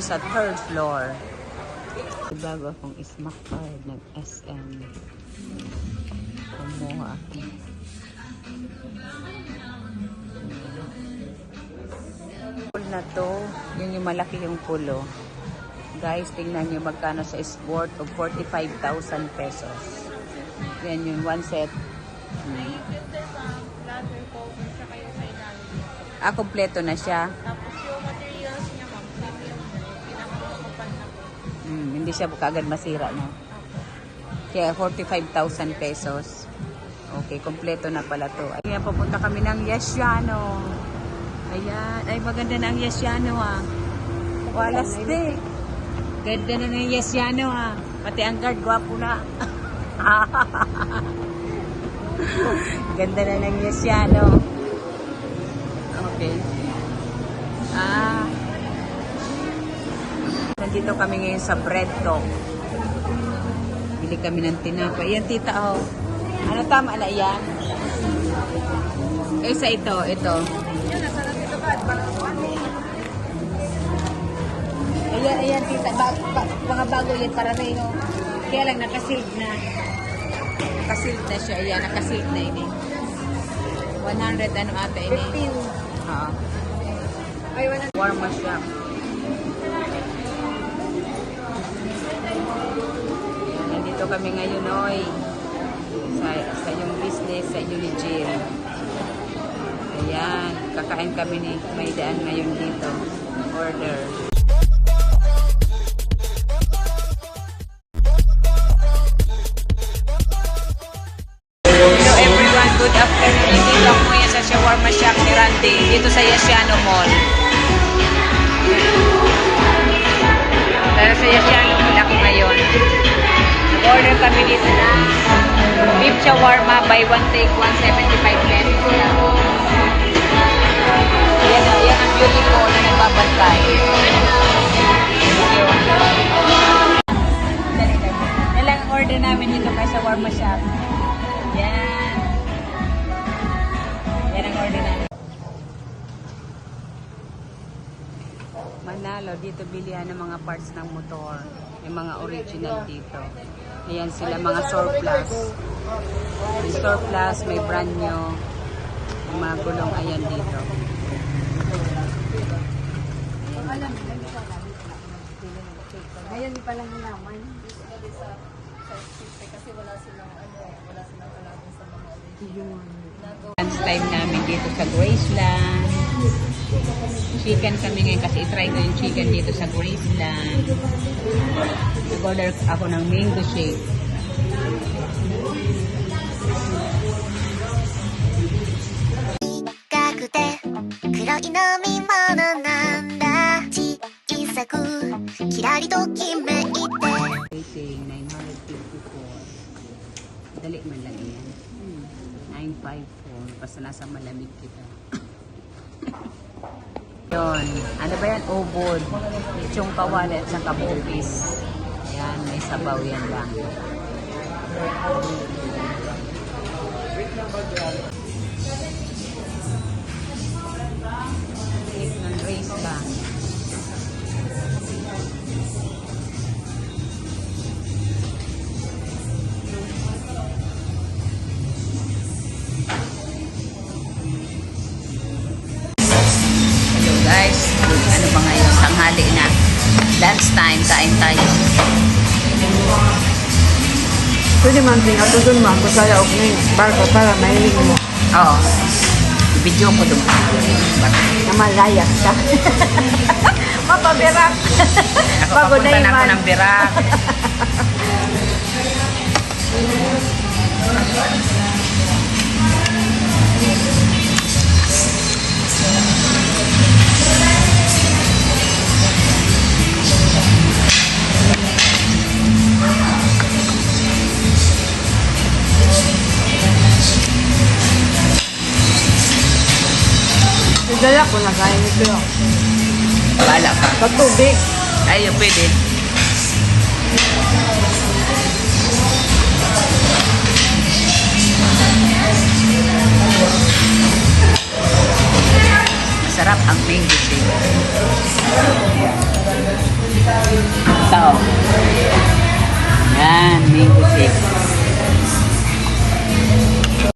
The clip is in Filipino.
sa third floor. Bago akong ismak card ng SM. Kumuha ako. Pool na to, yun yung malaki yung pulo. Guys, tingnan nyo magkano sa sport of 45,000 pesos. Yan yung one set. Kompleto na siya. Tapos yung materials niya, ma'am, premium na. Pinakamakupan na po. Hindi siya kaagad masira, no? Kaya 45,000 pesos. Okay, kompleto na pala to. Ayan, papunta kami ng Yesiano. Ayan, ay maganda na ang Yesiano, ah. Walas de. Ganda na ng Yesiano, ah. Pati ang guard, gwapo na. Ganda na ng Yesiano. Okay. Nandito kami ngayon sa Bread Talk. Bili kami ng tinapay. Yan, tita, oh. Ano tama na yan? Sa ito. Yun, nasarap ito ba? Ayan, tita. Mga bago yan para rin, oh. Kaya lang, nakasild na. Nakasild na siya. Ayan, nakasild na ini. 100 ano ata ini? 15. Ay, warma siya. Ayan, nandito kami ngayon, oy. Sa yung business, sa yung Jill. Ayan, kakain kami ni Maydaan ngayon dito. Order. Hello everyone, good afternoon. Dito ako ngayon sa shawarma shop ni Randy, dito sa Yesiano Mall. Dahil sa Yesiano Mall ako ngayon. Nag-order kami dito na beef shawarma, buy one take 175 pesos. Yan ang beauty ko na nagbabantay. Yan lang ang order namin dito kay shawarma shop. Yan. Yan ang order namin. Manalo, dito bilihan ng mga parts ng motor. Yung mga original dito. Ayan sila, mga surplus. May surplus, may brand new. Yung mga gulong, ayan dito. Ngayon pa lang naman. Kasi wala silang kalaban sa mga original. Lunch time namin dito sa Graceland. Chicken kami ngayon kasi itry ko yung chicken dito sa Graceland. Nag-order ako ng mango shake. Rating 954. Dali man lang yan. 954. Basta nasa malamig kita. Yun. Ano ba yan? Ubod. Lechong kawali at saka bugis. Ayan. May sabaw yan lang. Cake ng race ba? Guys, ano ba ngayon? Tanghali na. Lunch time, kain tayo. Pwede man pinatudun man kung saya og ni barko para mahiling mo. Oo. Video ko doon. Na malayas ka. Mapabirak. Papunta na ako ng Birak. Dala ko na kaya nito. Wala pa. Pagtubig. Ay, pwede. Masarap ang mango shake. Ayan, may